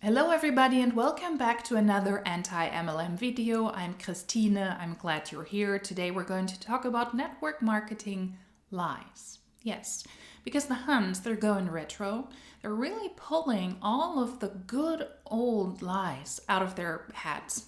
Hello everybody and welcome back to another anti-MLM video. I'm Christine. I'm glad you're here. Today we're going to talk about network marketing lies. Yes, because the Huns, they're going retro. They're really pulling all of the good old lies out of their hats.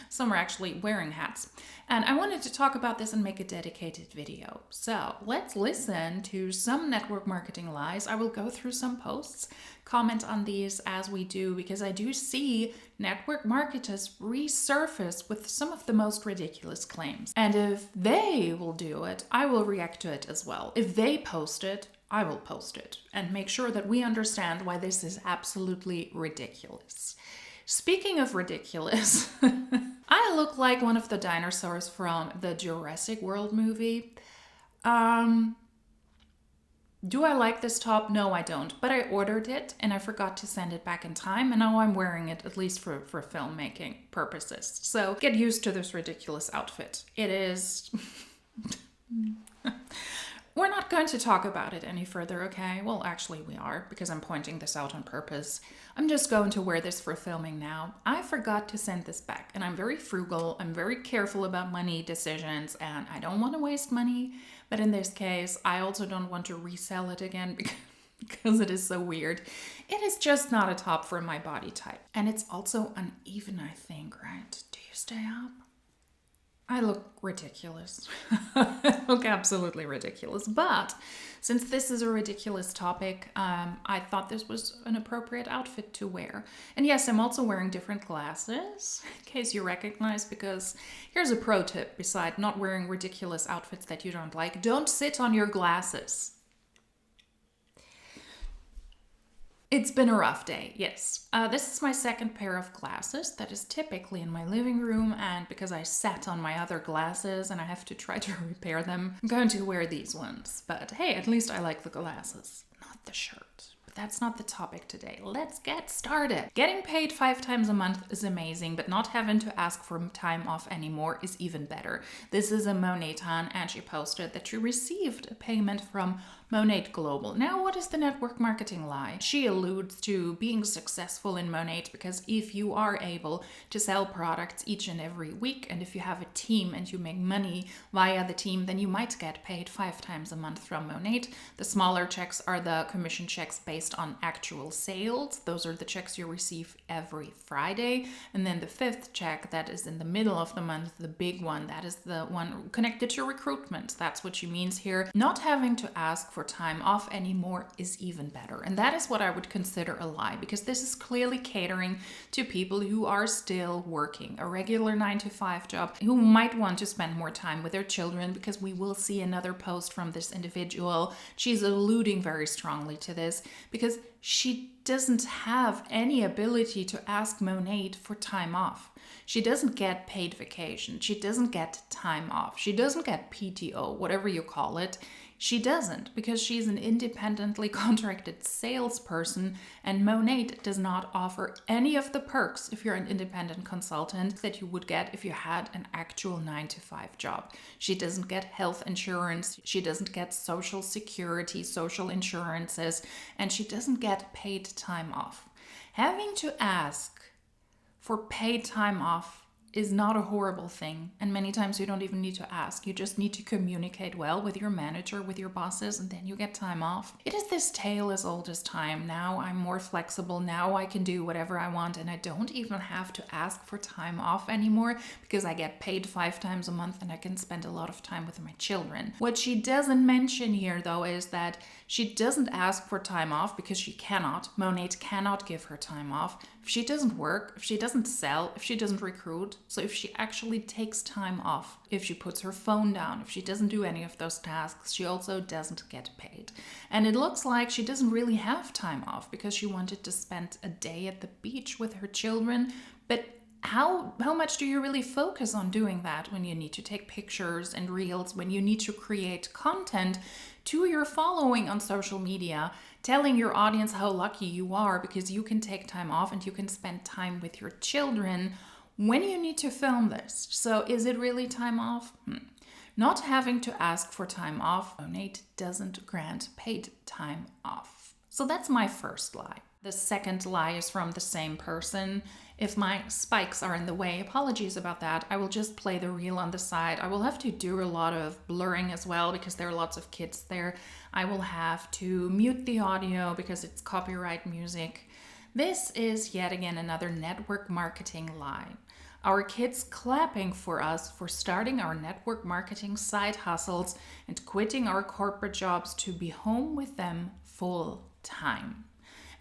Some are actually wearing hats. And I wanted to talk about this and make a dedicated video. So let's listen to some network marketing lies. I will go through some posts, comment on these as we do, because I do see network marketers resurface with some of the most ridiculous claims. And if they will do it, I will react to it as well. If they post it, I will post it and make sure that we understand why this is absolutely ridiculous. Speaking of ridiculous, I look like one of the dinosaurs from the Jurassic World movie. Do I like this top? No, I don't. But I ordered it and I forgot to send it back in time. And now I'm wearing it, at least for filmmaking purposes. So get used to this ridiculous outfit. It is... We're not going to talk about it any further, okay? Well, actually we are, because I'm pointing this out on purpose. I'm just going to wear this for filming now. I forgot to send this back, and I'm very frugal. I'm very careful about money decisions, and I don't want to waste money. But in this case, I also don't want to resell it again because it is so weird. It is just not a top for my body type. And it's also uneven, I think, right? Do you stay up? I look ridiculous. I look absolutely ridiculous. But since this is a ridiculous topic, I thought this was an appropriate outfit to wear. And yes, I'm also wearing different glasses, in case you recognize, because here's a pro tip beside not wearing ridiculous outfits that you don't like. Don't sit on your glasses. It's been a rough day, yes. This is my second pair of glasses that is typically in my living room, and because I sat on my other glasses and I have to try to repair them, I'm going to wear these ones. But hey, at least I like the glasses, not the shirt. But that's not the topic today. Let's get started. Getting paid 5 times a month is amazing, but not having to ask for time off anymore is even better. This is a Monat, and she posted that she received a payment from Monat Global. Now, what is the network marketing lie? She alludes to being successful in Monat because if you are able to sell products each and every week, and if you have a team and you make money via the team, then you might get paid 5 times a month from Monat. The smaller checks are the commission checks based on actual sales. Those are the checks you receive every Friday. And then the 5th check that is in the middle of the month, the big one, that is the one connected to recruitment. That's what she means here. Not having to ask for time off anymore is even better. And that is what I would consider a lie, because this is clearly catering to people who are still working a regular 9-to-5 job, who might want to spend more time with their children, because we will see another post from this individual. She's alluding very strongly to this because she doesn't have any ability to ask Monat for time off. She doesn't get paid vacation. She doesn't get time off. She doesn't get PTO, whatever you call it. She doesn't, because she's an independently contracted salesperson, and Monat does not offer any of the perks if you're an independent consultant that you would get if you had an actual 9-to-5 job. She doesn't get health insurance, she doesn't get social security, social insurances, and she doesn't get paid time off. Having to ask for paid time off is not a horrible thing, and many times you don't even need to ask. You just need to communicate well with your manager, with your bosses, and then you get time off. It is this tale as old as time. Now I'm more flexible. Now I can do whatever I want, and I don't even have to ask for time off anymore because I get paid 5 times a month and I can spend a lot of time with my children. What she doesn't mention here, though, is that she doesn't ask for time off because she cannot. Monat cannot give her time off. If she doesn't work, if she doesn't sell, if she doesn't recruit, so if she actually takes time off, if she puts her phone down, if she doesn't do any of those tasks, she also doesn't get paid. And it looks like she doesn't really have time off because she wanted to spend a day at the beach with her children. But how much do you really focus on doing that when you need to take pictures and reels, when you need to create content to your following on social media, telling your audience how lucky you are because you can take time off and you can spend time with your children when you need to film this? So is it really time off? Not having to ask for time off, Monat doesn't grant paid time off. So that's my first lie. The second lie is from the same person. If my spikes are in the way, apologies about that. I will just play the reel on the side. I will have to do a lot of blurring as well because there are lots of kids there. I will have to mute the audio because it's copyright music. This is yet again another network marketing lie. Our kids clapping for us for starting our network marketing side hustles and quitting our corporate jobs to be home with them full time.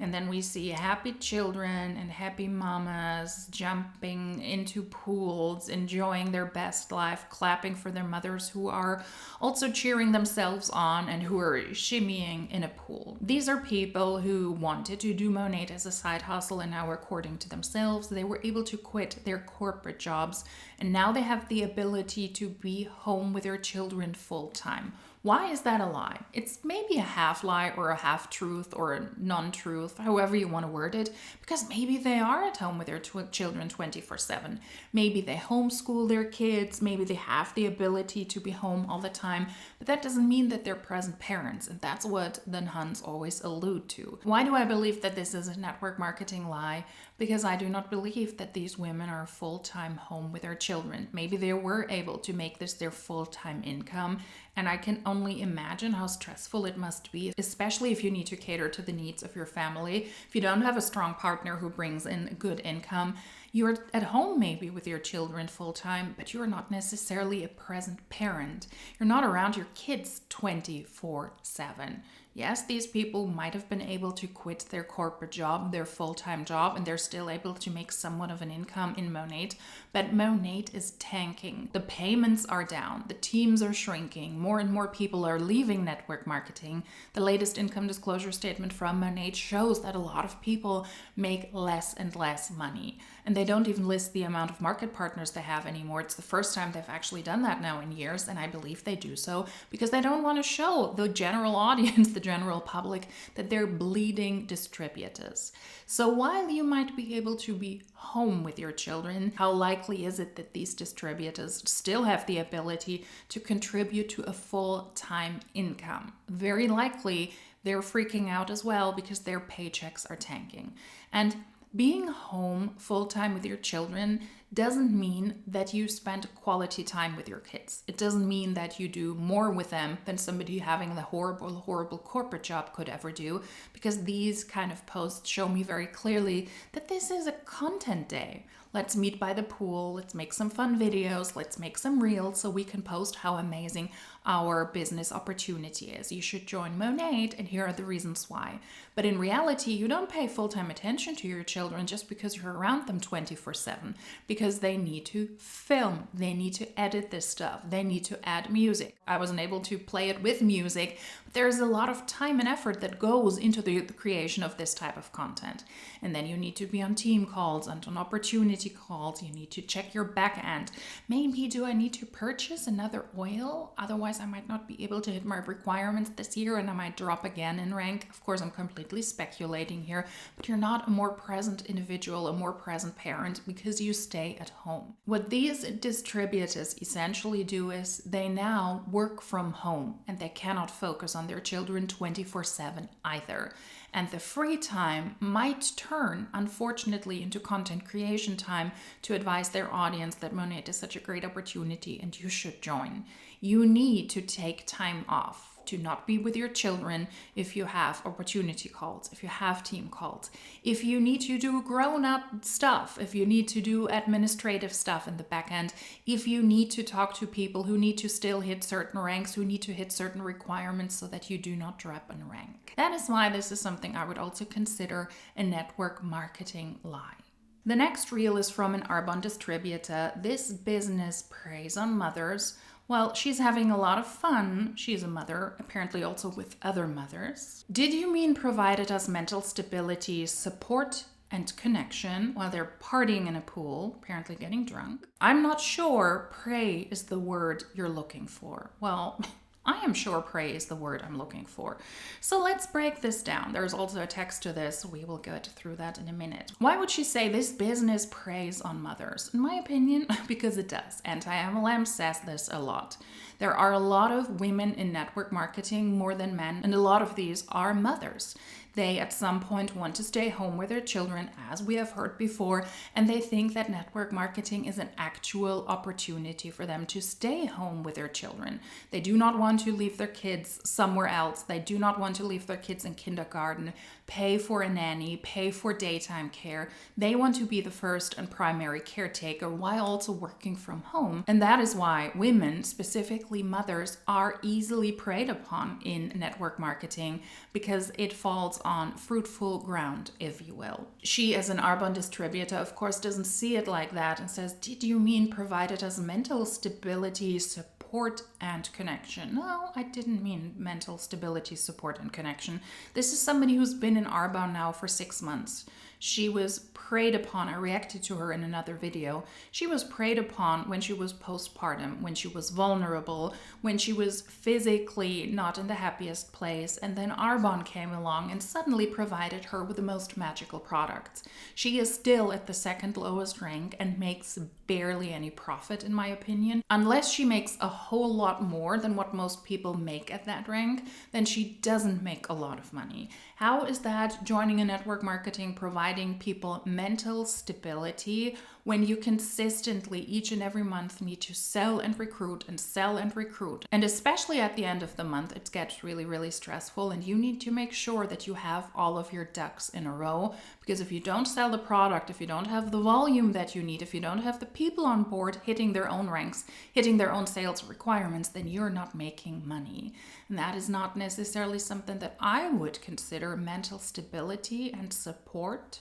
And then we see happy children and happy mamas jumping into pools, enjoying their best life, clapping for their mothers who are also cheering themselves on and who are shimmying in a pool. These are people who wanted to do Monat as a side hustle, and now, according to themselves, they were able to quit their corporate jobs, and now they have the ability to be home with their children full time. Why is that a lie? It's maybe a half lie or a half truth or a non-truth, however you want to word it, because maybe they are at home with their children 24/7. Maybe they homeschool their kids, maybe they have the ability to be home all the time, but that doesn't mean that they're present parents, and that's what the Huns always allude to. Why do I believe that this is a network marketing lie? Because I do not believe that these women are full-time home with their children. Maybe they were able to make this their full-time income, and I can only imagine how stressful it must be, especially if you need to cater to the needs of your family. If you don't have a strong partner who brings in a good income, you're at home maybe with your children full time, but you're not necessarily a present parent. You're not around your kids 24/7. Yes, these people might have been able to quit their corporate job, their full-time job, and they're still able to make somewhat of an income in Monat, but Monat is tanking. The payments are down, the teams are shrinking, more and more people are leaving network marketing. The latest income disclosure statement from Monat shows that a lot of people make less and less money, and they don't even list the amount of market partners they have anymore. It's the first time they've actually done that now in years, and I believe they do so because they don't want to show the general audience, the general public, that they're bleeding distributors. So while you might be able to be home with your children, how likely is it that these distributors still have the ability to contribute to a full-time income? Very likely they're freaking out as well because their paychecks are tanking. And being home full-time with your children doesn't mean that you spend quality time with your kids. It doesn't mean that you do more with them than somebody having the horrible corporate job could ever do, because these kind of posts show me very clearly that this is a content day. Let's meet by the pool, let's make some fun videos, let's make some reels so we can post how amazing our business opportunity is. You should join Monat, and here are the reasons why. But in reality, you don't pay full-time attention to your children just because you're around them 24/7, because they need to film, they need to edit this stuff, they need to add music. I wasn't able to play it with music, but there's a lot of time and effort that goes into the creation of this type of content. And then you need to be on team calls and on opportunity calls. You need to check your back end. Maybe do I need to purchase another oil? Otherwise I might not be able to hit my requirements this year and I might drop again in rank. Of course, I'm completely speculating here, but you're not a more present individual, a more present parent, because you stay at home. What these distributors essentially do is they now work from home and they cannot focus on their children 24/7 either. And the free time might turn, unfortunately, into content creation time to advise their audience that Monat is such a great opportunity and you should join. You need to take time off to not be with your children if you have opportunity calls, if you have team calls, if you need to do grown-up stuff, if you need to do administrative stuff in the back end, if you need to talk to people who need to still hit certain ranks, who need to hit certain requirements so that you do not drop in rank. That is why this is something I would also consider a network marketing lie. The next reel is from an Arbonne distributor. This business preys on mothers. Well, she's having a lot of fun. She's a mother, apparently also with other mothers. Did you mean provided us mental stability, support, and connection while they're partying in a pool, apparently getting drunk? I'm not sure prey is the word you're looking for. Well, I am sure pray is the word I'm looking for. So let's break this down. There's also a text to this. We will get through that in a minute. Why would she say this business preys on mothers? In my opinion, because it does. Anti-MLM says this a lot. There are a lot of women in network marketing, more than men, and a lot of these are mothers. They at some point want to stay home with their children, as we have heard before, and they think that network marketing is an actual opportunity for them to stay home with their children. They do not want to leave their kids somewhere else. They do not want to leave their kids in kindergarten, pay for a nanny, pay for daytime care. They want to be the first and primary caretaker while also working from home. And that is why women, specifically mothers, are easily preyed upon in network marketing, because it falls on fruitful ground, if you will. She, as an Arbonne distributor, of course, doesn't see it like that and says, did you mean provided us mental stability, support, and connection? No, I didn't mean mental stability, support, and connection. This is somebody who's been in Arbonne now for 6 months. She was preyed upon. I reacted to her in another video. She was preyed upon when she was postpartum, when she was vulnerable, when she was physically not in the happiest place, and then Arbonne came along and suddenly provided her with the most magical products. She is still at the second lowest rank and makes barely any profit, in my opinion. Unless she makes a whole lot more than what most people make at that rank, then she doesn't make a lot of money. How is that joining a network marketing providing people mental stability when you consistently each and every month need to sell and recruit and sell and recruit? And especially at the end of the month, it gets really, really stressful, and you need to make sure that you have all of your ducks in a row, because if you don't sell the product, if you don't have the volume that you need, if you don't have the people on board hitting their own ranks, hitting their own sales requirements, then you're not making money. And that is not necessarily something that I would consider mental stability and support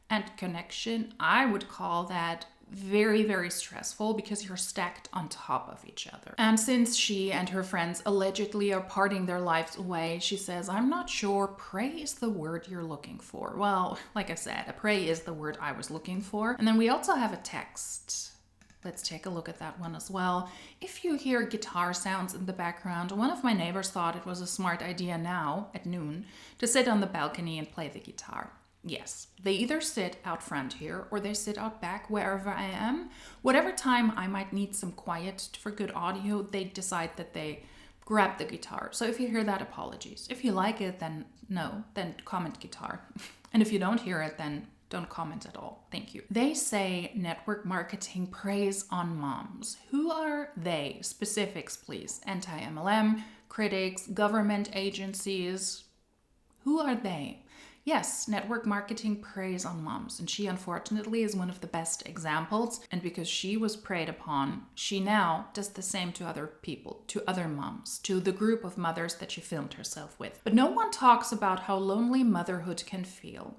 and connection. I would call that very, very stressful, because you're stacked on top of each other. And since she and her friends allegedly are parting their lives away, she says, I'm not sure prey is the word you're looking for. Well, like I said, a prey is the word I was looking for. And then we also have a text. Let's take a look at that one as well. If you hear guitar sounds in the background, one of my neighbors thought it was a smart idea now, at noon, to sit on the balcony and play the guitar. Yes, they either sit out front here or they sit out back wherever I am. Whatever time I might need some quiet for good audio, they decide that they grab the guitar. So if you hear that, apologies. If you like it, then no, then comment guitar. And if you don't hear it, then don't comment at all. Thank you. They say network marketing preys on moms. Who are they? Specifics, please. Anti-MLM, critics, government agencies. Who are they? Yes, network marketing preys on moms, and she unfortunately is one of the best examples. And because she was preyed upon, she now does the same to other people, to other moms, to the group of mothers that she filmed herself with. But no one talks about how lonely motherhood can feel.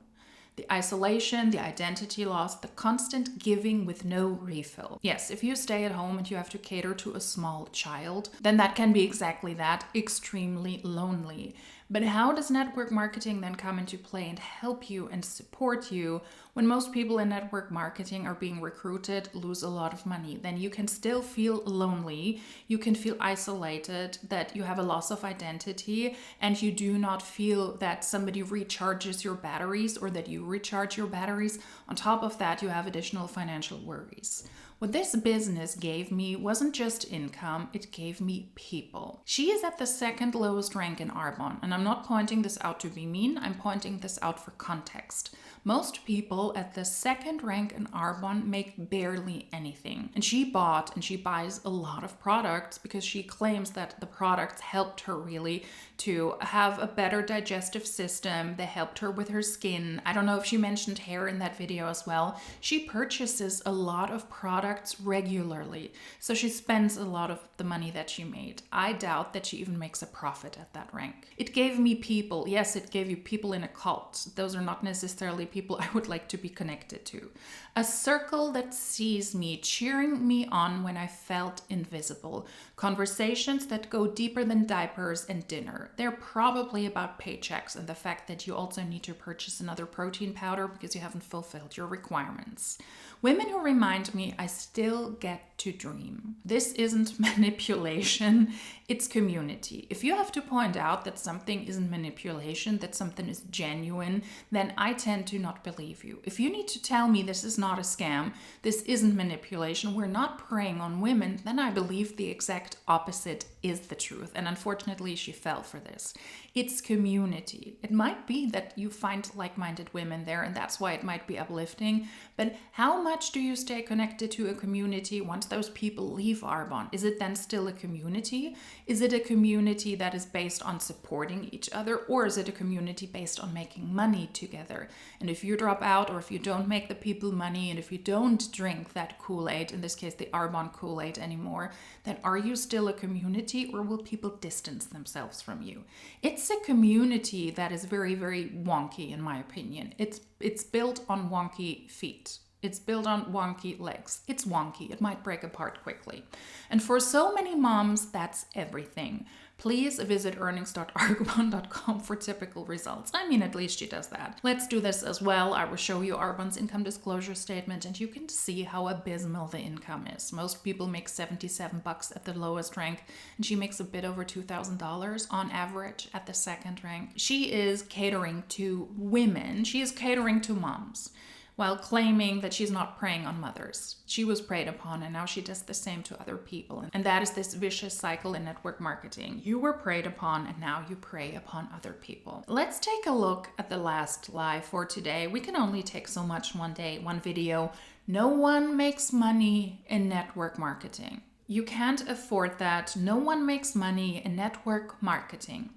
The isolation, the identity loss, the constant giving with no refill. Yes, if you stay at home and you have to cater to a small child, then that can be exactly that, extremely lonely. But how does network marketing then come into play and help you and support you when most people in network marketing are being recruited, lose a lot of money? Then you can still feel lonely, you can feel isolated, that you have a loss of identity, and you do not feel that somebody recharges your batteries or that you recharge your batteries. On top of that, you have additional financial worries. What this business gave me wasn't just income, it gave me people. She is at the second lowest rank in Arbonne, and I'm not pointing this out to be mean, I'm pointing this out for context. Most people at the second rank in Arbonne make barely anything. And she bought and she buys a lot of products because she claims that the products helped her really to have a better digestive system. They helped her with her skin. I don't know if she mentioned hair in that video as well. She purchases a lot of products regularly. So she spends a lot of the money that she made. I doubt that she even makes a profit at that rank. It gave me people. Yes, it gave you people in a cult. Those are not necessarily people I would like to be connected to. A circle that sees me, cheering me on when I felt invisible. Conversations that go deeper than diapers and dinner. They're probably about paychecks and the fact that you also need to purchase another protein powder because you haven't fulfilled your requirements. Women who remind me I still get to dream. This isn't manipulation, it's community. If you have to point out that something isn't manipulation, that something is genuine, then I tend to not believe you. If you need to tell me this is not a scam, this isn't manipulation, we're not preying on women, then I believe the exact exact opposite is the truth. And unfortunately, she fell for this. It's community. It might be that you find like-minded women there, and that's why it might be uplifting. But how much do you stay connected to a community once those people leave Arbonne? Is it then still a community? Is it a community that is based on supporting each other, or is it a community based on making money together? And if you drop out, or if you don't make the people money, and if you don't drink that Kool-Aid, in this case the Arbonne Kool-Aid anymore, then are you still a community, or will people distance themselves from you? It's a community that is very, very wonky, in my opinion. It's built on wonky feet. It's built on wonky legs. It's wonky. It might break apart quickly. And for so many moms, that's everything. Please visit earnings.arbonne.com for typical results. I mean, at least she does that. Let's do this as well. I will show you Arbonne's income disclosure statement, and you can see how abysmal the income is. Most people make $77 at the lowest rank, and she makes a bit over $2,000 on average at the second rank. She is catering to women. She is catering to moms, while claiming that she's not preying on mothers. She was preyed upon, and now she does the same to other people. And that is this vicious cycle in network marketing. You were preyed upon, and now you prey upon other people. Let's take a look at the last lie for today. We can only take so much one day, one video. No one makes money in network marketing. You can't afford that. No one makes money in network marketing.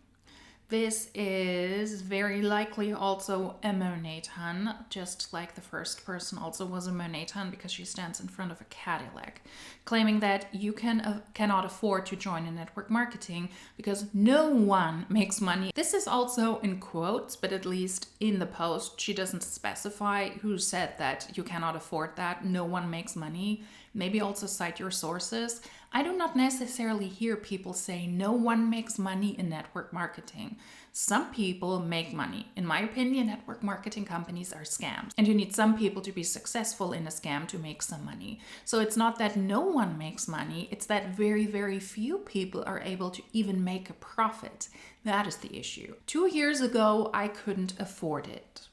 This is very likely also a Monatan, just like the first person also was a Monatan, because she stands in front of a Cadillac, claiming that you cannot afford to join in network marketing because no one makes money. This is also in quotes, but at least in the post, she doesn't specify who said that you cannot afford that, no one makes money. Maybe also cite your sources. I do not necessarily hear people say no one makes money in network marketing. Some people make money. In my opinion, network marketing companies are scams. And you need some people to be successful in a scam to make some money. So it's not that no one makes money, it's that very, very few people are able to even make a profit. That is the issue. 2 years ago, I couldn't afford it.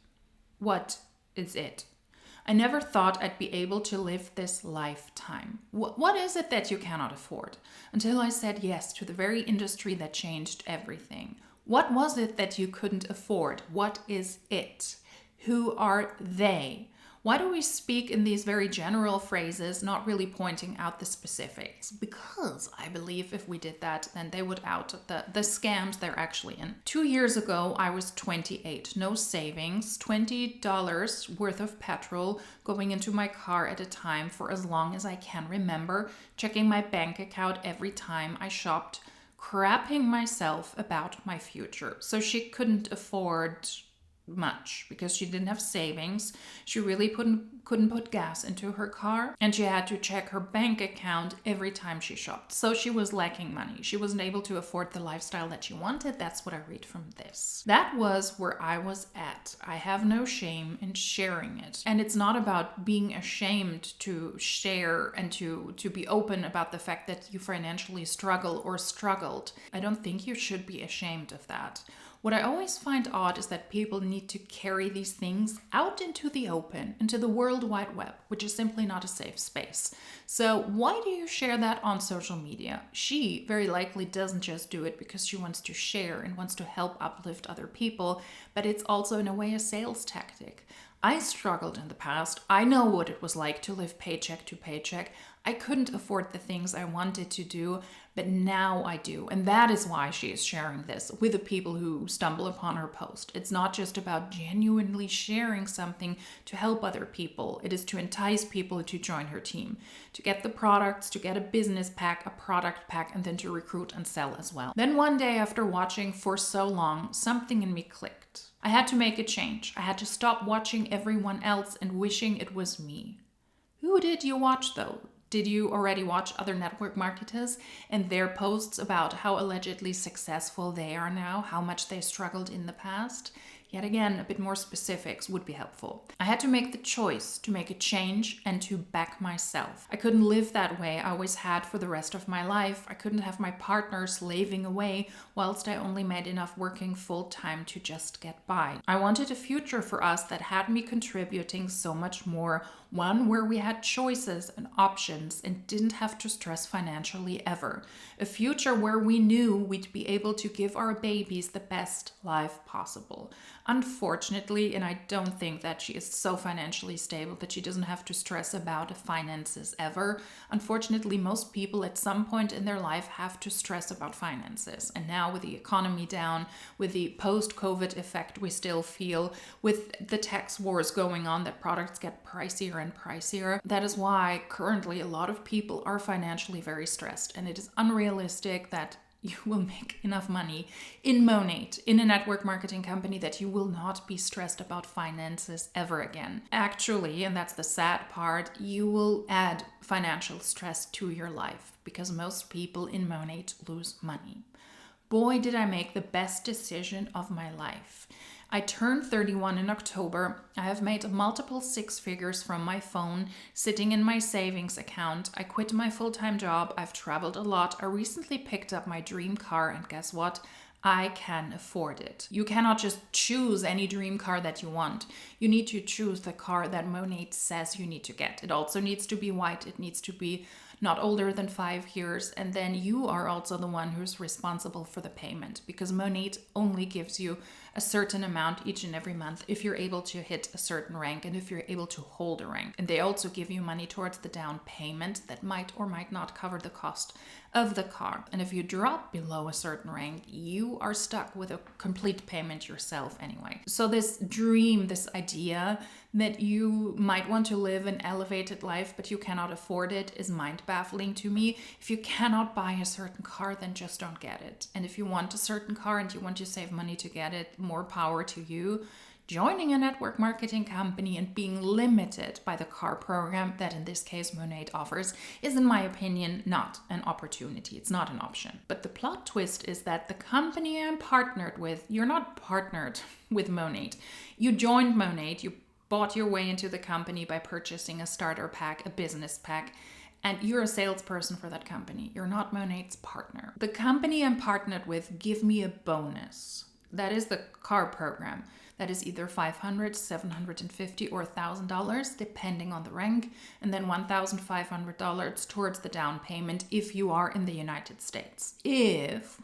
What is it? I never thought I'd be able to live this lifetime. What is it that you cannot afford? Until I said yes to the very industry that changed everything. What was it that you couldn't afford? What is it? Who are they? Why do we speak in these very general phrases, not really pointing out the specifics? Because I believe if we did that, then they would out the scams they're actually in. 2 years ago, I was 28, no savings, $20 worth of petrol going into my car at a time for as long as I can remember, checking my bank account every time I shopped, crapping myself about my future. So she couldn't afford much because she didn't have savings. She really couldn't put gas into her car, and she had to check her bank account every time she shopped. So she was lacking money. She wasn't able to afford the lifestyle that she wanted. That's what I read from this. That was where I was at. I have no shame in sharing it. And it's not about being ashamed to share and to be open about the fact that you financially struggle or struggled. I don't think you should be ashamed of that. What I always find odd is that people need to carry these things out into the open, into the World Wide Web, which is simply not a safe space. So why do you share that on social media? She very likely doesn't just do it because she wants to share and wants to help uplift other people, but it's also in a way a sales tactic. I struggled in the past. I know what it was like to live paycheck to paycheck. I couldn't afford the things I wanted to do, but now I do. And that is why she is sharing this with the people who stumble upon her post. It's not just about genuinely sharing something to help other people. It is to entice people to join her team, to get the products, to get a business pack, a product pack, and then to recruit and sell as well. Then one day after watching for so long, something in me clicked. I had to make a change. I had to stop watching everyone else and wishing it was me. Who did you watch though? Did you already watch other network marketers and their posts about how allegedly successful they are now, how much they struggled in the past? Yet again, a bit more specifics would be helpful. I had to make the choice to make a change and to back myself. I couldn't live that way I always had for the rest of my life. I couldn't have my partner slaving away whilst I only made enough working full time to just get by. I wanted a future for us that had me contributing so much more, one where we had choices and options and didn't have to stress financially ever. A future where we knew we'd be able to give our babies the best life possible. Unfortunately, and I don't think that she is so financially stable that she doesn't have to stress about finances ever. Unfortunately, most people at some point in their life have to stress about finances. And now with the economy down, with the post-COVID effect we still feel, with the tax wars going on, that products get pricier and pricier. That is why currently a lot of people are financially very stressed, and it is unrealistic that you will make enough money in Monate, in a network marketing company, that you will not be stressed about finances ever again. Actually, and that's the sad part, you will add financial stress to your life because most people in Monate lose money. Boy, did I make the best decision of my life. I turned 31 in October. I have made multiple six figures from my phone, sitting in my savings account. I quit my full-time job. I've traveled a lot. I recently picked up my dream car, and guess what? I can afford it. You cannot just choose any dream car that you want. You need to choose the car that Monate says you need to get. It also needs to be white. It needs to be not older than 5 years. And then you are also the one who's responsible for the payment, because Monate only gives you a certain amount each and every month if you're able to hit a certain rank and if you're able to hold a rank. And they also give you money towards the down payment that might or might not cover the cost of the car. And if you drop below a certain rank, you are stuck with a complete payment yourself anyway. So this dream, this idea that you might want to live an elevated life but you cannot afford it, is mind-baffling to me. If you cannot buy a certain car, then just don't get it. And if you want a certain car and you want to save money to get it, more power to you. Joining a network marketing company and being limited by the car program that in this case Monate offers is, in my opinion, not an opportunity. It's not an option. But the plot twist is that the company I'm partnered with, you're not partnered with Monate. You joined Monate, you bought your way into the company by purchasing a starter pack, a business pack, and you're a salesperson for that company. You're not Monate's partner. The company I'm partnered with give me a bonus. That is the car program. That is either $500, $750, or $1,000, depending on the rank, and then $1,500 towards the down payment if you are in the United States, if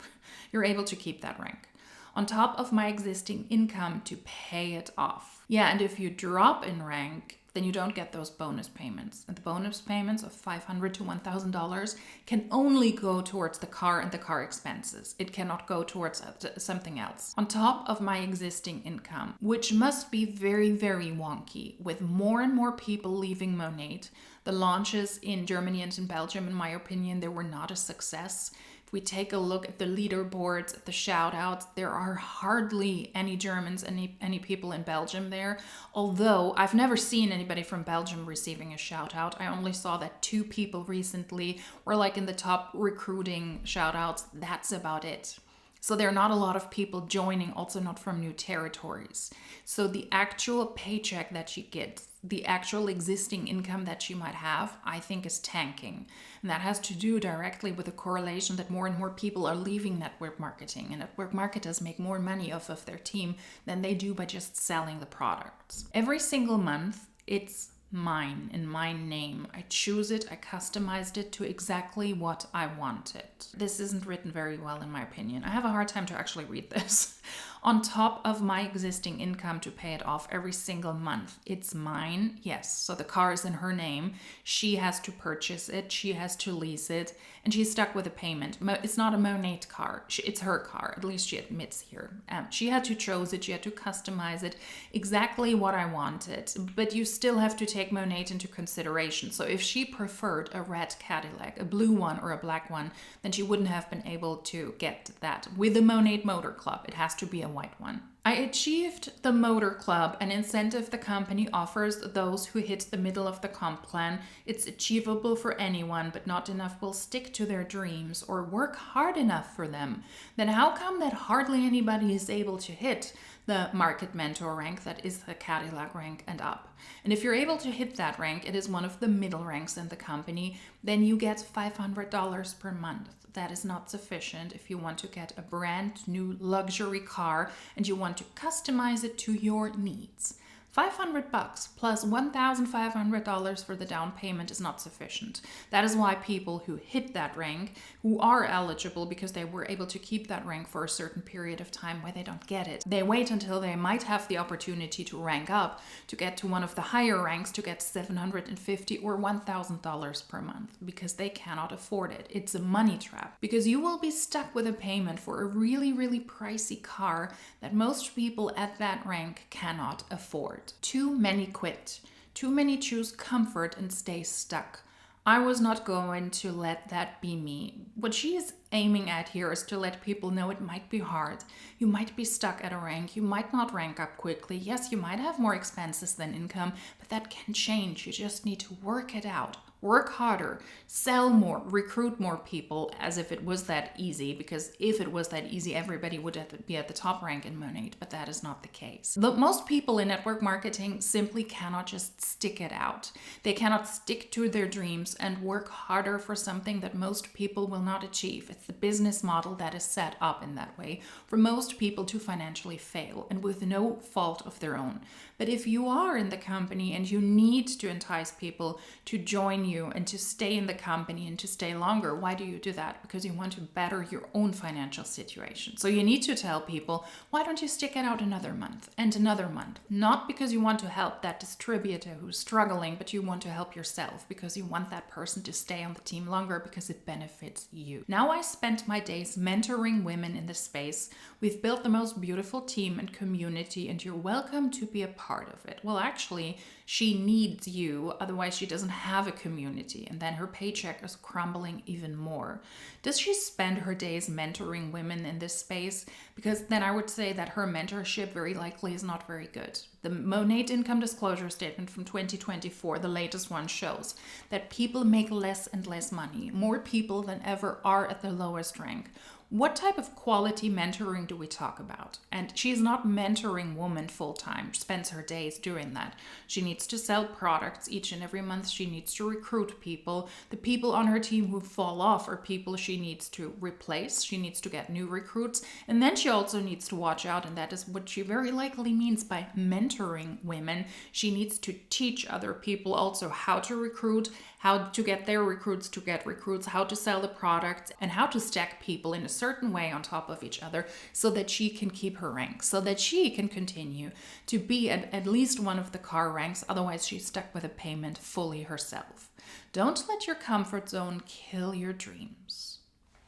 you're able to keep that rank, on top of my existing income to pay it off. Yeah, and if you drop in rank, then you don't get those bonus payments. And the bonus payments of $500 to $1,000 can only go towards the car and the car expenses. It cannot go towards something else. On top of my existing income, which must be very, very wonky, with more and more people leaving Monate. The launches in Germany and in Belgium, in my opinion, they were not a success. We take a look at the leaderboards, at the shout outs, there are hardly any Germans, any people in Belgium there. Although I've never seen anybody from Belgium receiving a shout out. I only saw that 2 people recently were like in the top recruiting shout outs. That's about it. So there are not a lot of people joining, also not from new territories. So the actual paycheck that she gets, the actual existing income that she might have, I think is tanking. And that has to do directly with the correlation that more and more people are leaving network marketing, and network marketers make more money off of their team than they do by just selling the products. Every single month, it's mine, in my name. I choose it, I customized it to exactly what I wanted. This isn't written very well, in my opinion. I have a hard time to actually read this. On top of my existing income to pay it off every single month. It's mine, yes. So the car is in her name. She has to purchase it. She has to lease it. And she's stuck with a payment. It's not a Monate car. It's her car. At least she admits here. She had to choose it. She had to customize it exactly what I wanted. But you still have to take Monate into consideration. So if she preferred a red Cadillac, a blue one or a black one, then she wouldn't have been able to get that. With the Monate Motor Club, it has to be a white one. I achieved the motor club, an incentive the company offers those who hit the middle of the comp plan. It's achievable for anyone, but not enough will stick to their dreams or work hard enough for them. Then how come that hardly anybody is able to hit the market mentor rank, that is the Cadillac rank and up? And if you're able to hit that rank, it is one of the middle ranks in the company, then you get $500 per month. That is not sufficient if you want to get a brand new luxury car and you want to customize it to your needs. $500 plus $1,500 for the down payment is not sufficient. That is why people who hit that rank, who are eligible because they were able to keep that rank for a certain period of time, why they don't get it. They wait until they might have the opportunity to rank up, to get to one of the higher ranks, to get $750 or $1,000 per month, because they cannot afford it. It's a money trap, because you will be stuck with a payment for a really, really pricey car that most people at that rank cannot afford. Too many quit. Too many choose comfort and stay stuck. I was not going to let that be me. What she is aiming at here is to let people know it might be hard. You might be stuck at a rank. You might not rank up quickly. Yes, you might have more expenses than income, but that can change. You just need to work it out. Work harder, sell more, recruit more people, as if it was that easy, because if it was that easy, everybody would be at the top rank in Monate, but that is not the case. Most people in network marketing simply cannot just stick it out. They cannot stick to their dreams and work harder for something that most people will not achieve. It's the business model that is set up in that way for most people to financially fail, and with no fault of their own. But if you are in the company and you need to entice people to join you and to stay in the company and to stay longer, why do you do that? Because you want to better your own financial situation. So you need to tell people, why don't you stick it out another month and another month? Not because you want to help that distributor who's struggling, but you want to help yourself because you want that person to stay on the team longer because it benefits you. Now I spent my days mentoring women in this space. We've built the most beautiful team and community, and you're welcome to be a part of it. Well, actually, she needs you, otherwise she doesn't have a community, and then her paycheck is crumbling even more. Does she spend her days mentoring women in this space? Because then I would say that her mentorship very likely is not very good. The Monate Income Disclosure Statement from 2024, the latest one, shows that people make less and less money. More people than ever are at the lowest rank. What type of quality mentoring do we talk about? And she's not mentoring women full-time, spends her days doing that. She needs to sell products each and every month. She needs to recruit people. The people on her team who fall off are people she needs to replace. She needs to get new recruits. And then she also needs to watch out, and that is what she very likely means by mentoring women. She needs to teach other people also how to recruit, how to get their recruits to get recruits, how to sell the products, and how to stack people in a certain way on top of each other so that she can keep her rank, so that she can continue to be at least one of the car ranks. Otherwise, she's stuck with a payment fully herself. Don't let your comfort zone kill your dreams.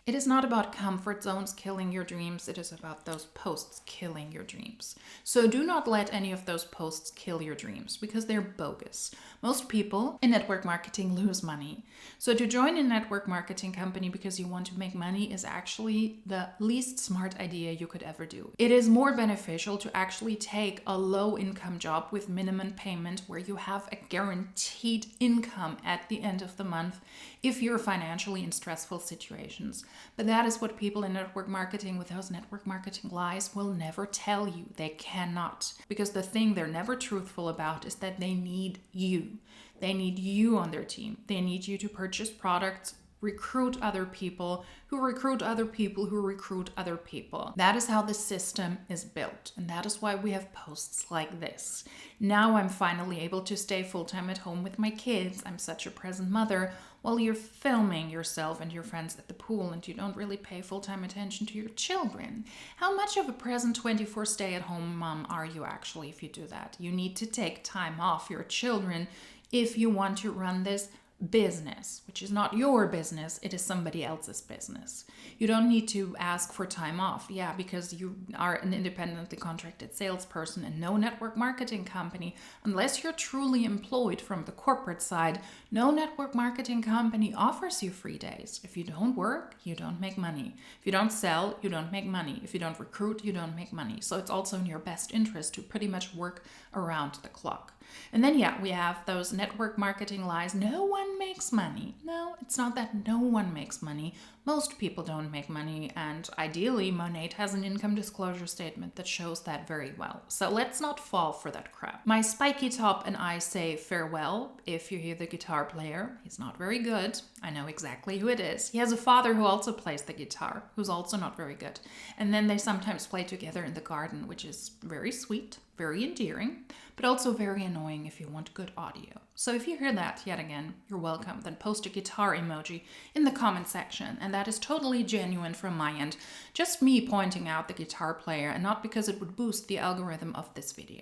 It is not about comfort zones killing your dreams. It is about those posts killing your dreams. So do not let any of those posts kill your dreams, because they're bogus. Most people in network marketing lose money. So to join a network marketing company because you want to make money is actually the least smart idea you could ever do. It is more beneficial to actually take a low income job with minimum payment where you have a guaranteed income at the end of the month if you're financially in stressful situations. But that is what people in network marketing with those network marketing lies will never tell you. They cannot. Because the thing they're never truthful about is that they need you. They need you on their team. They need you to purchase products, recruit other people, who recruit other people, who recruit other people. That is how the system is built. And that is why we have posts like this. Now I'm finally able to stay full-time at home with my kids. I'm such a present mother while you're filming yourself and your friends at the pool and you don't really pay full-time attention to your children. How much of a present 24 stay-at-home mom are you actually if you do that? You need to take time off your children if you want to run this business, which is not your business, it is somebody else's business. You don't need to ask for time off, because you are an independently contracted salesperson, and no network marketing company, unless you're truly employed from the corporate side, no network marketing company offers you free days. If you don't work, you don't make money. If you don't sell, you don't make money. If you don't recruit, you don't make money. So it's also in your best interest to pretty much work around the clock. And then, we have those network marketing lies. No one makes money. No, it's not that no one makes money. Most people don't make money, and ideally, Monat has an income disclosure statement that shows that very well. So let's not fall for that crap. My spiky top and I say farewell. If you hear the guitar player, he's not very good. I know exactly who it is. He has a father who also plays the guitar, who's also not very good. And then they sometimes play together in the garden, which is very sweet, very endearing, but also very annoying if you want good audio. So if you hear that yet again, you're welcome. Then post a guitar emoji in the comment section, and that is totally genuine from my end. Just me pointing out the guitar player, and not because it would boost the algorithm of this video.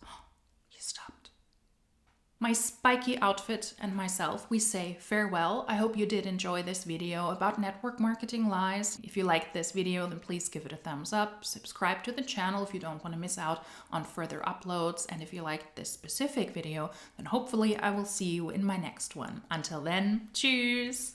You stopped. My spiky outfit and myself, we say farewell. I hope you did enjoy this video about network marketing lies. If you liked this video, then please give it a thumbs up. Subscribe to the channel if you don't want to miss out on further uploads. And if you liked this specific video, then hopefully I will see you in my next one. Until then, cheers!